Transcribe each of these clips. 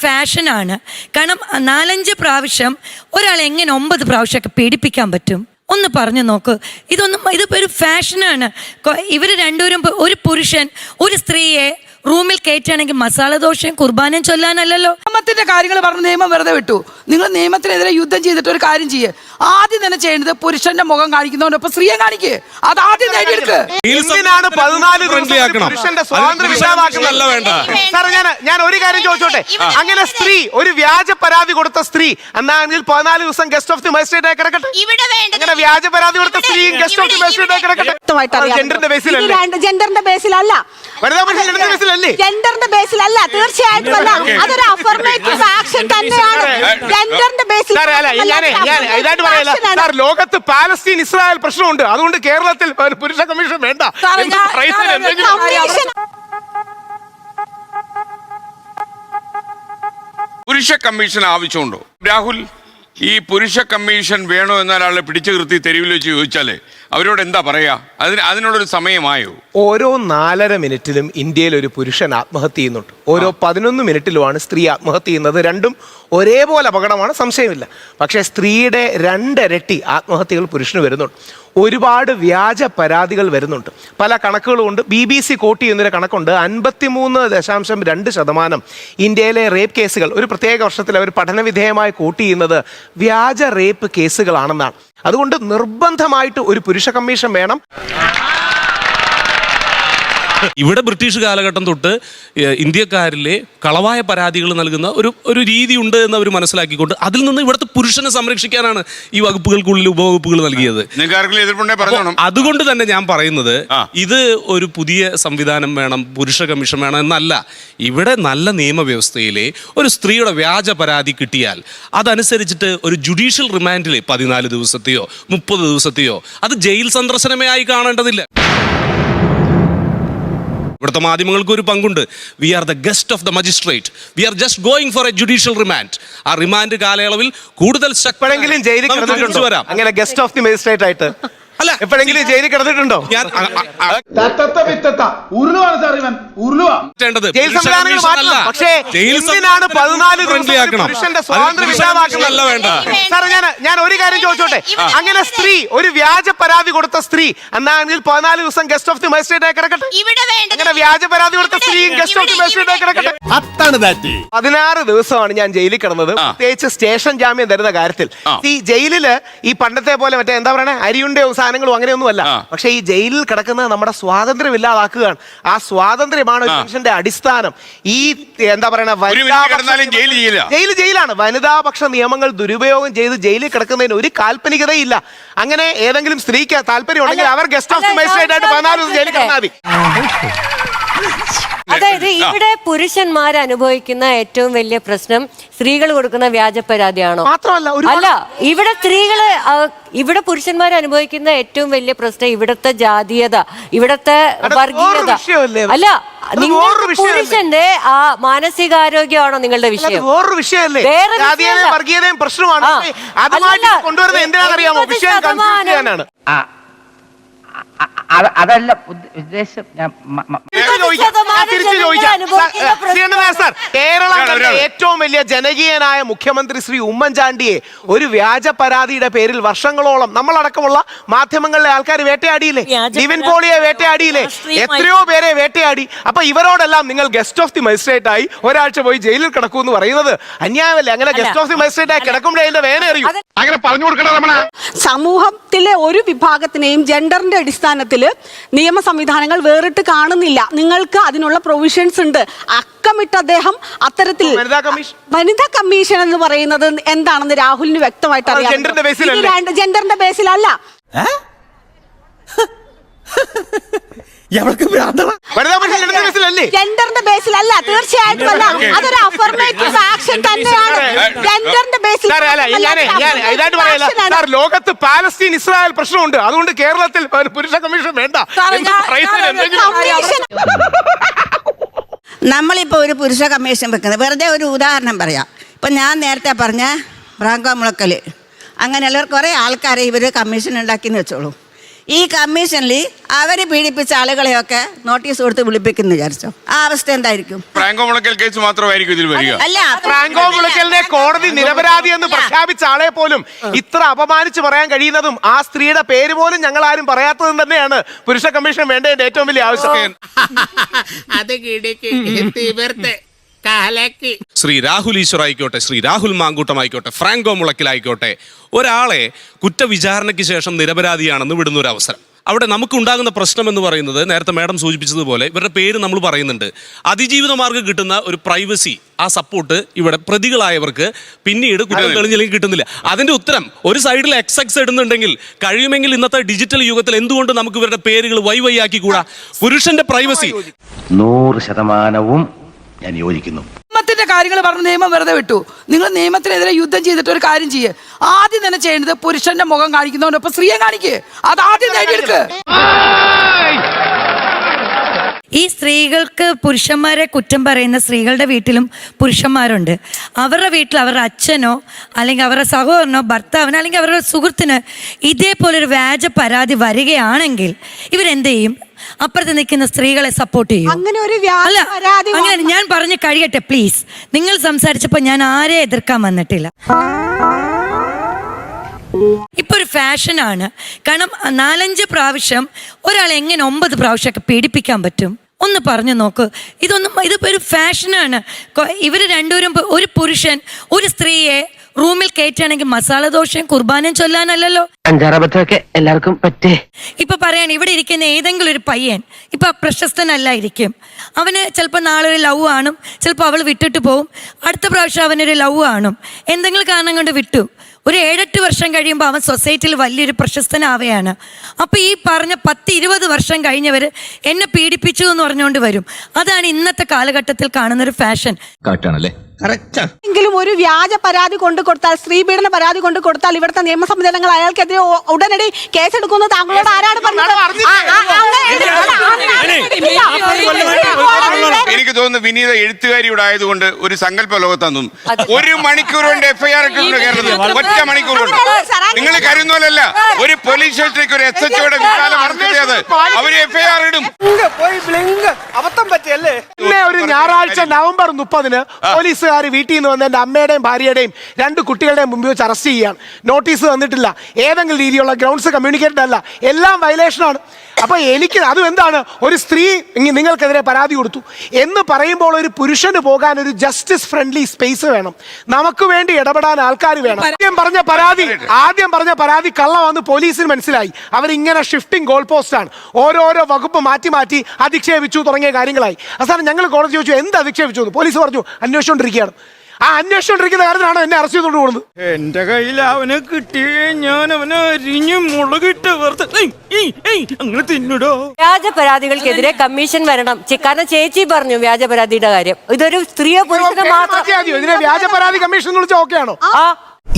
ഫാഷനാണ്. കാരണം 4-5 പ്രാവശ്യം ഒരാൾ എങ്ങനെ 9 പ്രാവശ്യമൊക്കെ പീഡിപ്പിക്കാൻ പറ്റും? ഒന്ന് പറഞ്ഞു നോക്ക്. ഇതിപ്പോ ഒരു ഫാഷനാണ്. ഇവര് രണ്ടുപേരും, ഒരു പുരുഷൻ ഒരു സ്ത്രീയെ റൂമിൽ കയറ്റുകയാണെങ്കിൽ മസാല ദോശയും കുർബാനയും ചൊല്ലാനല്ലല്ലോ. നിയമത്തിന്റെ കാര്യങ്ങൾ പറഞ്ഞ് നിയമം വെറുതെ വിട്ടു. നിങ്ങൾ നിയമത്തിനെതിരെ യുദ്ധം ചെയ്തിട്ട് ഒരു കാര്യം ചെയ്യേ. ആദ്യം തന്നെ ചെയ്യേണ്ടത് പുരുഷന്റെ മുഖം കാണിക്കുന്നവനൊപ്പം സ്ത്രീയെ കാണിക്കേ. അത് ആദ്യം നേടിയെടുക്ക്. ഞാൻ ഒരു കാര്യം ചോദിച്ചോട്ടെ, അങ്ങനെ സ്ത്രീ ഒരു വ്യാജ പരാതി കൊടുത്ത സ്ത്രീ എന്നാണെങ്കിൽ 14 ദിവസം ഗസ്റ്റ് ഓഫ് ദി മജിസ്ട്രേറ്റ് ആയി കിടക്കട്ടെ. അങ്ങനെ വ്യാജ പരാതി കൊടുത്ത സ്ത്രീയും ഗസ്റ്റ് ഓഫ് ദി മജിസ്ട്രേറ്റ് ആയി കിടക്കട്ടെ. ജെൻഡറിന്റെ ബേസിലല്ല, ജെൻഡറിന്റെ ബേസിലല്ല, ജെൻഡറിന്റെ ബേസിലല്ല, തീർച്ചയായിട്ടും അല്ല. അതൊരു അഫർമേറ്റീവ് ആക്ഷൻ തന്നെയാണ്. ജെൻഡറിന്റെ ബേസിൽ ലോകത്ത് പാലസ്തീൻ ഇസ്രായേൽ പ്രശ്നമുണ്ട്. അതുകൊണ്ട് കേരളത്തിൽ പുരുഷ കമ്മീഷൻ വേണ്ട. പുരുഷ കമ്മീഷൻ ആവശ്യമുണ്ടോ രാഹുൽ? ഈ പുരുഷ കമ്മീഷൻ വേണോ എന്നൊരാളെ പിടിച്ചു നിർത്തി തെരുവിൽ വെച്ച് ചോദിച്ചാലേ അവരോട് എന്താ പറയാ? അതിനുള്ളൊരു സമയമായോ? ഓരോ 4.5 മിനിറ്റിലും ഇന്ത്യയിൽ ഒരു പുരുഷൻ ആത്മഹത്യ ചെയ്യുന്നുണ്ട്. ഓരോ 11 മിനിറ്റിലുമാണ് സ്ത്രീ ആത്മഹത്യ ചെയ്യുന്നത്. രണ്ടും ഒരേപോലെ അപകടമാണ്, സംശയമില്ല. പക്ഷേ സ്ത്രീയുടെ 2 ഇരട്ടി ആത്മഹത്യകൾ പുരുഷന് വരുന്നുണ്ട്. ഒരുപാട് വ്യാജ പരാതികൾ വരുന്നുണ്ട്. പല കണക്കുകളുമുണ്ട്. BBC കോട്ട് ചെയ്യുന്നൊരു കണക്കുണ്ട്. 53.2% ഇന്ത്യയിലെ റേപ്പ് കേസുകൾ ഒരു പ്രത്യേക വർഷത്തിൽ അവർ പഠനവിധേയമായി കോട്ട് ചെയ്യുന്നത് വ്യാജ റേപ്പ് കേസുകളാണെന്നാണ്. അതുകൊണ്ട് നിർബന്ധമായിട്ട് ഒരു പുരുഷ കമ്മീഷൻ വേണം. ഇവിടെ ബ്രിട്ടീഷ് കാലഘട്ടം തൊട്ട് ഇന്ത്യക്കാരിലെ കളവായ പരാതികൾ നൽകുന്ന ഒരു രീതിയുണ്ട് എന്ന് അവർ മനസ്സിലാക്കിക്കൊണ്ട് അതിൽ നിന്ന് ഇവിടുത്തെ പുരുഷനെ സംരക്ഷിക്കാനാണ് ഈ വകുപ്പുകൾക്കുള്ളിൽ ഉപവകുപ്പുകൾ നൽകിയത്. അതുകൊണ്ട് തന്നെ ഞാൻ പറയുന്നത് ഇത് ഒരു പുതിയ സംവിധാനം വേണം, പുരുഷ കമ്മീഷൻ വേണം എന്നല്ല. ഇവിടെ നല്ല നിയമവ്യവസ്ഥയിലെ ഒരു സ്ത്രീയുടെ വ്യാജ പരാതി കിട്ടിയാൽ അതനുസരിച്ചിട്ട് ഒരു ജുഡീഷ്യൽ റിമാൻഡിൽ 14 ദിവസത്തെയോ 30 ദിവസത്തെയോ അത് ജയിൽ സന്ദർശനമേ ആയി കാണേണ്ടതില്ല. ഇവിടുത്തെ മാധ്യമങ്ങൾക്ക് ഒരു പങ്കുണ്ട്. We are the guest of the magistrate, we are just going for a judicial remand. ആ റിമാൻഡ് കാലയളവിൽ കൂടുതൽ എപ്പോഴെങ്കിലും ജയിലിൽ കിടന്നിട്ടുണ്ടോ വരാം അങ്ങനെ ഗസ്റ്റ് ഓഫ് ദി മജിസ്ട്രേറ്റ് ആയിട്ട്? അല്ല, എപ്പോഴെങ്കിലും ജയിലിൽ കിടന്നിട്ടുണ്ടോ? ജയിൽ സംവിധാനങ്ങൾ മാറ്റണം. പക്ഷേ എന്തിനാണ് 14 പുരുഷന്റെ സ്വാതന്ത്ര്യം ഇല്ലാതാക്കുന്നത്? ഞാൻ ഒരു കാര്യം ചോദിച്ചോട്ടെ, അങ്ങനെ സ്ത്രീ ഒരു വ്യാജ പരാതി കൊടുത്ത സ്ത്രീ എന്നാണെങ്കിൽ 14 ദിവസം ഗസ്റ്റ് ഓഫ് ദി മജിസ്ട്രേറ്റ് ആയി കിടക്കട്ടെ. അങ്ങനെ വ്യാജ പരാതി കൊടുത്ത സ്ത്രീയും ഗസ്റ്റ് ഓഫ് ദി മജിസ്ട്രേറ്റ് ആയി കിടക്കട്ടെ. 16 ദിവസമാണ് ഞാൻ ജയിലിൽ കിടന്നത്, പ്രത്യേകിച്ച് സ്റ്റേഷൻ ജാമ്യം തരുന്ന കാര്യത്തിൽ. ഈ ജയിലില് ഈ പണ്ടത്തെ പോലെ മറ്റേ എന്താ പറയണേ അരിയുണ്ടയോ സാധനങ്ങളും അങ്ങനെയൊന്നും അല്ല. പക്ഷെ ഈ ജയിലിൽ കിടക്കുന്നത് നമ്മുടെ സ്വാതന്ത്ര്യം ഇല്ലാതാക്കുകയാണ്. ആ സ്വാതന്ത്ര്യമാണ് ഒരു മനുഷ്യന്റെ അടിസ്ഥാനം. ഈ എന്താ പറയണ ജയിലാണ്. വനിതാപക്ഷ നിയമങ്ങൾ ദുരുപയോഗം ചെയ്ത് ജയിലിൽ കിടക്കുന്നതിന് ഒരു കാൽപ്പനികതയില്ല. അങ്ങനെ ഏതെങ്കിലും സ്ത്രീക്ക് താല്പര്യം ഉണ്ടെങ്കിൽ അവർ ഗസ്റ്റ് ഓഫ് ദി മജിസ്ട്രേറ്റ് ആയിട്ട് 14 ദിവസം ജയിലിൽ കിടന്നാൽ മതി. അതായത് ഇവിടെ പുരുഷന്മാർ അനുഭവിക്കുന്ന ഏറ്റവും വലിയ പ്രശ്നം സ്ത്രീകൾ കൊടുക്കുന്ന വ്യാജ പരാതിയാണോ? മാത്രമല്ല, അല്ല, ഇവിടെ പുരുഷന്മാർ അനുഭവിക്കുന്ന ഏറ്റവും വലിയ പ്രശ്നം ഇവിടത്തെ ജാതീയത, ഇവിടത്തെ വർഗീയത. അല്ല, പുരുഷന്റെ ആ മാനസികാരോഗ്യമാണോ നിങ്ങളുടെ വിഷയം? വേറൊരു വിഷയമല്ലേ, വർഗീയതയും പ്രശ്നമാണ്. കൊണ്ടുവരുന്നത് എന്തിനാണെന്നറിയാമോ? വിഷയം കൺഫ്യൂസ് ചെയ്യാനാണ്. അതല്ല ഉദ്ദേശം. കേരള ഏറ്റവും വലിയ ജനകീയനായ മുഖ്യമന്ത്രി ശ്രീ ഉമ്മൻചാണ്ടിയെ ഒരു വ്യാജ പരാതിയുടെ പേരിൽ വർഷങ്ങളോളം നമ്മളടക്കമുള്ള മാധ്യമങ്ങളിലെ ആൾക്കാർ വേട്ടയാടിയില്ലേ? നിവിൻ പോളിയെ വേട്ടയാടിയില്ലേ? എത്രയോ പേരെ വേട്ടയാടി. അപ്പൊ ഇവരോടെല്ലാം നിങ്ങൾ ഗസ്റ്റ് ഓഫ് ദി മജിസ്ട്രേറ്റ് ആയി ഒരാഴ്ച പോയി ജയിലിൽ കിടക്കൂ എന്ന് പറയുന്നത് അന്യായമല്ലേ? അങ്ങനെ ഗസ്റ്റ് ഓഫ് ദി മജിസ്ട്രേറ്റ് ആയി കിടക്കുമ്പോഴേ അതിന്റെ വേന അറിയൂ. അങ്ങനെ പറഞ്ഞു കൊടുക്കണം. സമൂഹത്തിലെ ഒരു വിഭാഗത്തിനെയും ജെൻഡറിന്റെ അടിസ്ഥാനത്തിൽ നിയമ സംവിധാനങ്ങൾ വേറിട്ട് കാണുന്നില്ല. നിങ്ങൾക്ക് അതിനുള്ള പ്രൊവിഷൻസ് ഉണ്ട്. അക്കമിട്ട് അദ്ദേഹം അത്തരത്തിൽ വനിതാ കമ്മീഷൻ എന്ന് പറയുന്നത് എന്താണെന്ന് രാഹുലിന് വ്യക്തമായിട്ട് അറിയാം. ജെൻഡറിന്റെ ബേസിലല്ല. ജെൻഡറിന്റെ ബേസിലല്ല, തീർച്ചയായിട്ടും അല്ല. അതൊരു അഫർമേറ്റീവ് ആക്ഷൻ തന്നെയാണ്. ജെൻഡറിന്റെ ബേസിൽ ലോകത്ത് പാലസ്തീൻ ഇസ്രായേൽ പ്രശ്നമുണ്ട്. അതുകൊണ്ട് കേരളത്തിൽ പുരുഷ കമ്മീഷൻ വേണ്ട. നമ്മളിപ്പോ ഒരു പുരുഷ കമ്മീഷൻ വെക്കുന്നത് വെറുതെ ഒരു ഉദാഹരണം പറയാം. ഇപ്പൊ ഞാൻ നേരത്തെ പറഞ്ഞ ബ്രാങ്കോ മുളക്കൽ അങ്ങനെയുള്ളവർ കുറെ ആൾക്കാരെ ഇവര് കമ്മീഷൻ ഉണ്ടാക്കിന്ന് വെച്ചോളൂ. ഈ കമ്മീഷനിൽ അവര് പീഡിപ്പിച്ച ആളുകളെയൊക്കെ നോട്ടീസ് കൊടുത്ത് വിളിപ്പിക്കുന്നു വിചാരിച്ചോ, ആ അവസ്ഥ എന്തായിരിക്കും? ഫ്രാങ്കോ മുളയ്ക്കൽ കേസ് മാത്രമായിരിക്കും ഇതിൽ വരിക. അല്ല, ഫ്രാങ്കോ മുളയ്ക്കലിനെ കോടതി നിരപരാധി എന്ന് പ്രഖ്യാപിച്ച ആളെ പോലും ഇത്ര അപമാനിച്ച് പറയാൻ കഴിയുന്നതും ആ സ്ത്രീയുടെ പേര് പോലും ഞങ്ങൾ ആരും പറയാത്തതും തന്നെയാണ് പുരുഷ കമ്മീഷൻ വേണ്ടതിന്റെ ഏറ്റവും വലിയ ആവശ്യം. ശ്രീ രാഹുൽ ഈശ്വർ ആയിക്കോട്ടെ, ശ്രീ രാഹുൽ മാങ്കൂട്ടം ആയിക്കോട്ടെ, ഫ്രാങ്കോ മുളയ്ക്കലായിക്കോട്ടെ, ഒരാളെ കുറ്റവിചാരണയ്ക്ക് ശേഷം നിരപരാധിയാണെന്ന് വിടുന്ന ഒരു അവസരം. അവിടെ നമുക്ക് ഉണ്ടാകുന്ന പ്രശ്നം എന്ന് പറയുന്നത് നേരത്തെ മാഡം സൂചിപ്പിച്ചതുപോലെ ഇവരുടെ പേര് നമ്മൾ പറയുന്നുണ്ട്. അതിജീവിത മാർഗ്ഗം കിട്ടുന്ന ഒരു പ്രൈവസി, ആ സപ്പോർട്ട് ഇവിടെ പ്രതികളായവർക്ക് പിന്നീട് കുറ്റം തെളിഞ്ഞില്ലെങ്കിൽ കിട്ടുന്നില്ല. അതിന്റെ ഉത്തരം ഒരു സൈഡിൽ എക്സ് ഇടുന്നുണ്ടെങ്കിൽ കഴിയുമെങ്കിൽ ഇന്നത്തെ ഡിജിറ്റൽ യുഗത്തിൽ എന്തുകൊണ്ട് നമുക്ക് ഇവരുടെ പേരുകൾ വൈവൈയാക്കി കൂടാ? പുരുഷന്റെ പ്രൈവസി 100% ഞാൻ യോജിക്കുന്നു. നിയമത്തിന്റെ കാര്യങ്ങൾ പറഞ്ഞ് നിയമം വെറുതെ വിട്ടു. നിങ്ങൾ നിയമത്തിനെതിരെ യുദ്ധം ചെയ്തിട്ട് ഒരു കാര്യം ചെയ്യേ. ആദ്യം തന്നെ ചെയ്യേണ്ടത് പുരുഷന്റെ മുഖം കാണിക്കുന്നവനൊപ്പം സ്ത്രീയെ കാണിക്കേ. അത് ആദ്യം നേടിയെടുക്ക്. ഈ സ്ത്രീകൾക്ക് പുരുഷന്മാരെ കുറ്റം പറയുന്ന സ്ത്രീകളുടെ വീട്ടിലും പുരുഷന്മാരുണ്ട്. അവരുടെ വീട്ടിൽ അവരുടെ അച്ഛനോ അല്ലെങ്കിൽ അവരുടെ സഹോദരനോ ഭർത്താവിനോ അല്ലെങ്കിൽ അവരുടെ സുഹൃത്തിന് ഇതേപോലൊരു വ്യാജ പരാതി വരികയാണെങ്കിൽ ഇവരെന്ത് ചെയ്യും? അപ്പുറത്ത് നിൽക്കുന്ന സ്ത്രീകളെ സപ്പോർട്ട് ചെയ്യും. അങ്ങനെ ഒരു വ്യാജ അല്ല, പരാതി അങ്ങനെ ഞാൻ പറഞ്ഞ് കഴിയട്ടെ പ്ലീസ്. നിങ്ങൾ സംസാരിച്ചപ്പോൾ ഞാൻ ആരെ എതിർക്കാൻ വന്നിട്ടില്ല. ഇപ്പൊ ഒരു ഫാഷനാണ്. കാരണം 4-5 പ്രാവശ്യം ഒരാളെ എങ്ങനെ 9 പ്രാവശ്യമൊക്കെ പീഡിപ്പിക്കാൻ പറ്റും? ഒന്ന് പറഞ്ഞു നോക്ക്. ഇതിപ്പോ ഒരു ഫാഷനാണ്. ഇവര് രണ്ടുപേരും, ഒരു പുരുഷൻ ഒരു സ്ത്രീയെ റൂമിൽ കയറ്റുകയാണെങ്കിൽ മസാല ദോശയും കുർബാനയും ചൊല്ലാനല്ലല്ലോ. 5-6 എല്ലാവർക്കും പറ്റേ. ഇപ്പൊ പറയാണ്, ഇവിടെ ഇരിക്കുന്ന ഏതെങ്കിലും ഒരു പയ്യൻ ഇപ്പൊ പ്രശസ്തനല്ലായിരിക്കും. അവന് ചിലപ്പോൾ നാളെ ഒരു ലവ് കാണും, ചിലപ്പോൾ അവൾ വിട്ടിട്ട് പോവും, അടുത്ത പ്രാവശ്യം അവനൊരു ലവ് കാണും, എന്തെങ്കിലും കാരണം കൊണ്ട് വിട്ടു. ഒരു 7-8 വർഷം കഴിയുമ്പോൾ അവൻ സൊസൈറ്റിയിൽ വലിയൊരു പ്രശസ്തനാവുകയാണ്. അപ്പോൾ ഈ പറഞ്ഞ 10-20 വർഷം കഴിഞ്ഞവർ എന്നെ പീഡിപ്പിച്ചു എന്ന് പറഞ്ഞുകൊണ്ട് വരും. അതാണ് ഇന്നത്തെ കാലഘട്ടത്തിൽ കാണുന്നൊരു ഫാഷൻ. കറക്റ്റാണല്ലേ? എങ്കിലും ഒരു വ്യാജ പരാതി കൊണ്ടു കൊടുത്താൽ, സ്ത്രീപീഡന പരാതി കൊണ്ടു കൊടുത്താൽ ഇവിടുത്തെ നിയമ സംവിധാനങ്ങൾ അയാൾക്കെതിരെ ഉടനടി കേസെടുക്കുന്നത് താങ്കളോട് ആരാണ് പറഞ്ഞത്? എനിക്ക് തോന്നുന്നു വിനീത എഴുത്തുകാരിയുടെ ആയതുകൊണ്ട് ഒരു സങ്കല്പ ലോകത്താന്നും 1 മണിക്കൂർ കൊണ്ട് FIR ഇട്ടിട്ടുണ്ട് കേരളത്തിൽ. 1 മണിക്കൂർ കൊണ്ട്. നിങ്ങൾ കരുതുന്നല്ല, ഒരു പോലീസ് സ്റ്റേഷനിലേക്ക് ഒരു SHOയുടെ വിശാലം നടത്തിയത് അവര് FIR ഇടും. അബദ്ധം പറ്റിയല്ലേ? പിന്നെ ഒരു ഞായറാഴ്ച നവംബർ 30-ന് പോലീസുകാർ വീട്ടിൽ നിന്ന് വന്ന് എന്റെ അമ്മയുടെയും ഭാര്യയുടെയും 2 കുട്ടികളുടെയും മുമ്പിൽ വെച്ച് അറസ്റ്റ് ചെയ്യാൻ നോട്ടീസ് തന്നിട്ടില്ല. ഏതെങ്കിലും രീതിയിലുള്ള ഗ്രൗണ്ട്സ് കമ്മ്യൂണിക്കേറ്റഡ് അല്ല, എല്ലാം വയലേഷനാണ്. അപ്പൊ എനിക്ക് അതും എന്താണ്, ഒരു സ്ത്രീ നിങ്ങൾക്കെതിരെ പരാതി കൊടുത്തു എന്ന് പറയുമ്പോൾ ഒരു പുരുഷന് പോകാൻ ഒരു ജസ്റ്റിസ് ഫ്രണ്ട്ലി സ്പേസ് വേണം. നമുക്ക് വേണ്ടി ഇടപെടാൻ ആൾക്കാർ വേണം. ആദ്യം പറഞ്ഞ പരാതി കള്ളമാണെന്ന് പോലീസിന് മനസ്സിലായി. അവരിങ്ങനെ ഷിഫ്റ്റിംഗ് ഗോൾ പോസ്റ്റ് ആണ്. ഓരോരോ വകുപ്പ് മാറ്റി മാറ്റി അധിക്ഷേപിച്ചു തുടങ്ങിയ കാര്യങ്ങളായി. അവസാനം ഞങ്ങൾ കോടതി ചോദിച്ചു എന്ത് അധിക്ഷേപിച്ചു എന്ന്. പോലീസ് പറഞ്ഞു അന്വേഷിച്ചുകൊണ്ടിരിക്കുകയാണ്. ആ അന്വേഷിച്ചുകൊണ്ടിരിക്കുന്ന കാര്യത്തിനാണ് എന്നെ അറസ്റ്റ് ചെയ്തുകൊണ്ട് പോകുന്നത്. എന്റെ കയ്യിൽ അവനെ കിട്ടിയേ ഞാൻ അവനെ അരിഞ്ഞ് മുളകിട്ട് അങ്ങനെ തിന്നിടോ. വ്യാജ പരാതികൾക്കെതിരെ കമ്മീഷൻ വരണം. കാരണം ചേച്ചി പറഞ്ഞു വ്യാജ പരാതിയുടെ കാര്യം. ഇതൊരു സ്ത്രീയോ പുരുഷനോ മാത്രം. ഇതിനെ വ്യാജ പരാതി കമ്മീഷൻ എന്ന് വിളിച്ചാൽ ഓക്കെയാണോ?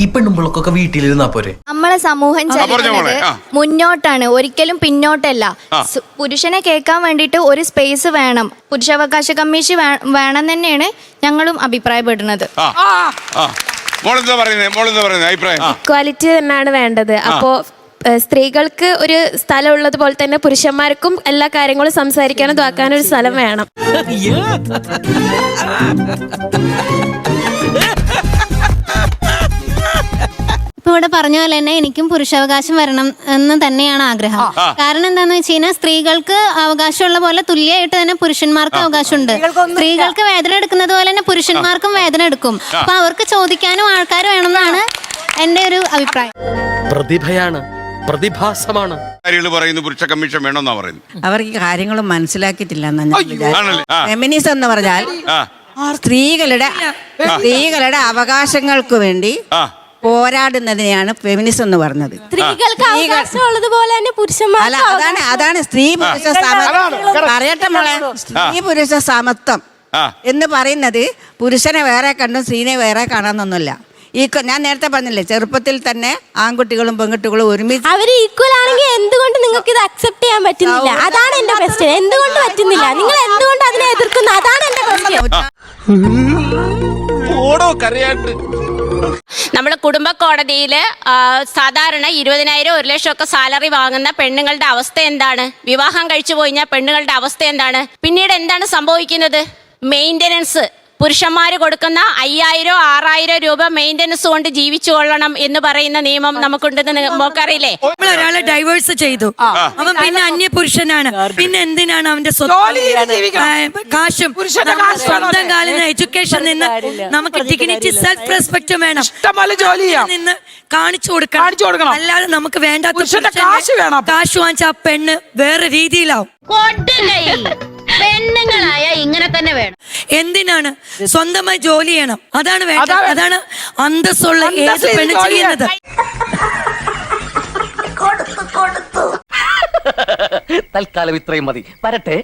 ഈ പെണ്ണുമ്പോഴൊക്കെ വീട്ടിലിരുന്നാ പോരെ? നമ്മളെ സമൂഹം ചലിക്കുന്നത് മുന്നോട്ടാണ്, ഒരിക്കലും പിന്നോട്ടല്ല. പുരുഷനെ കേൾക്കാൻ വേണ്ടിയിട്ട് ഒരു സ്പേസ് വേണം. പുരുഷാവകാശ കമ്മീഷൻ വേണം തന്നെയാണ് ഞങ്ങളും അഭിപ്രായപ്പെടുന്നത്. ഇക്വാലിറ്റി തന്നെയാണ് വേണ്ടത്. അപ്പോ സ്ത്രീകൾക്ക് ഒരു സ്ഥലം ഉള്ളതുപോലെ തന്നെ പുരുഷന്മാർക്കും എല്ലാ കാര്യങ്ങളും സംസാരിക്കാനും ഇതാക്കാനും ഒരു സ്ഥലം വേണം. ഇപ്പൊ ഇവിടെ പറഞ്ഞ പോലെ തന്നെ എനിക്കും പുരുഷാവകാശം വരണം എന്ന് തന്നെയാണ് ആഗ്രഹം. കാരണം എന്താന്ന് വെച്ച് കഴിഞ്ഞാൽ സ്ത്രീകൾക്ക് അവകാശമുള്ള പോലെ തുല്യമായിട്ട് തന്നെ പുരുഷന്മാർക്ക് അവകാശമുണ്ട്. സ്ത്രീകൾക്ക് വേദന എടുക്കുന്നത് പോലെ തന്നെ പുരുഷന്മാർക്കും വേദന എടുക്കും. അപ്പൊ അവർക്ക് ചോദിക്കാനും ആൾക്കാർ വേണമെന്നാണ് എന്റെ ഒരു അഭിപ്രായം. പ്രതിഭയാണ്, പ്രതിഭാസമാണ്. പുരുഷ കമ്മീഷൻ വേണമെന്നാ പറയുന്നത്. അവർക്ക് കാര്യങ്ങൾ മനസ്സിലാക്കിയിട്ടില്ല. ഫെമിനിസം എന്ന് പറഞ്ഞാൽ സ്ത്രീകളുടെ അവകാശങ്ങൾക്ക് വേണ്ടി പോരാടുന്നതിനെയാണ് ഫെമിനിസം എന്ന് പറഞ്ഞത്. സ്ത്രീകൾക്ക് അവകാശമുള്ളതുപോലെ തന്നെ പുരുഷന്മാർ. അതാണ് സ്ത്രീ പുരുഷ സമത്വം. പറയട്ടെ മോളെ, സ്ത്രീ പുരുഷ സമത്വം എന്ന് പറയുന്നത് പുരുഷനെ വേറെ കണ്ടും സ്ത്രീനെ വേറെ കാണാനൊന്നുമില്ല. ഞാൻ നേരത്തെ പറഞ്ഞില്ലേ, ചെറുപ്പത്തിൽ തന്നെ ആൺകുട്ടികളും പെൺകുട്ടികളും ഒരുമിച്ച് അവര് ഈക്വൽ ആണെങ്കിൽ എന്തുകൊണ്ട് നിങ്ങൾക്ക് ഇത് അക്സെപ്റ്റ് ചെയ്യാൻ പറ്റുന്നില്ല? അതാണ് എന്റെ ക്വസ്റ്റ്യൻ. എന്തുകൊണ്ട് പറ്റുന്നില്ല? നിങ്ങൾ എന്തുകൊണ്ട് അതിനെ എതിർക്കുന്നു? അതാണ് എന്റെ ക്വസ്റ്റ്യൻ. ഓടോ കരയാട്ട് നമ്മൾ കുടുംബ കോടതിയിൽ സാധാരണ 20,000 1 ലക്ഷം ഒക്കെ സാലറി വാങ്ങുന്ന പെണ്ണുങ്ങളുടെ അവസ്ഥ എന്താണ്? വിവാഹം കഴിച്ചു പോയിഞ്ഞാൽ പെണ്ണുങ്ങളുടെ അവസ്ഥ എന്താണ്? പിന്നീട് എന്താണ് സംഭവിക്കുന്നത്? മെയിൻ്റനൻസ് പുരുഷന്മാർ കൊടുക്കുന്ന 5,000 6,000 രൂപ മെയിൻ്റനൻസ് കൊണ്ട് ജീവിച്ചു കൊള്ളണം എന്ന് പറയുന്ന നിയമം നമുക്കുണ്ടെന്ന് നമുക്കറിയില്ലേ? നമ്മൾ ഒരാളെ ഡൈവേഴ്സ് ചെയ്തു, അവൻ പിന്നെ അന്യ പുരുഷനാണ്, പിന്നെ എന്തിനാണ് അവന്റെ കാശും സ്വന്തം കാലിന് എഡ്യൂക്കേഷൻ നിന്ന് നമുക്ക് ഡിഗ്നിറ്റി സെൽഫ് റെസ്പെക്ട് വേണം, ഇഷ്ടംപോലെ ജോലി നിന്ന് കാണിച്ചു കൊടുക്കണം. അല്ലാതെ നമുക്ക് വേണ്ടാത്ത കാശ് വാങ്ങിച്ച ആ പെണ്ണ് വേറെ രീതിയിലാവും. പെണ്ണുങ്ങളായ ഇങ്ങനെ തന്നെ വേണം. എന്തിനാണ്? സ്വന്തമായി ജോലി ചെയ്യണം, അതാണ് വേണ്ടത്. അതാണ് അന്തസ്സുള്ള ഏത് പെണ്ണ് ചെയ്യുന്നത്. തൽക്കാലം ഇത്രയും മതി. വരട്ടെ.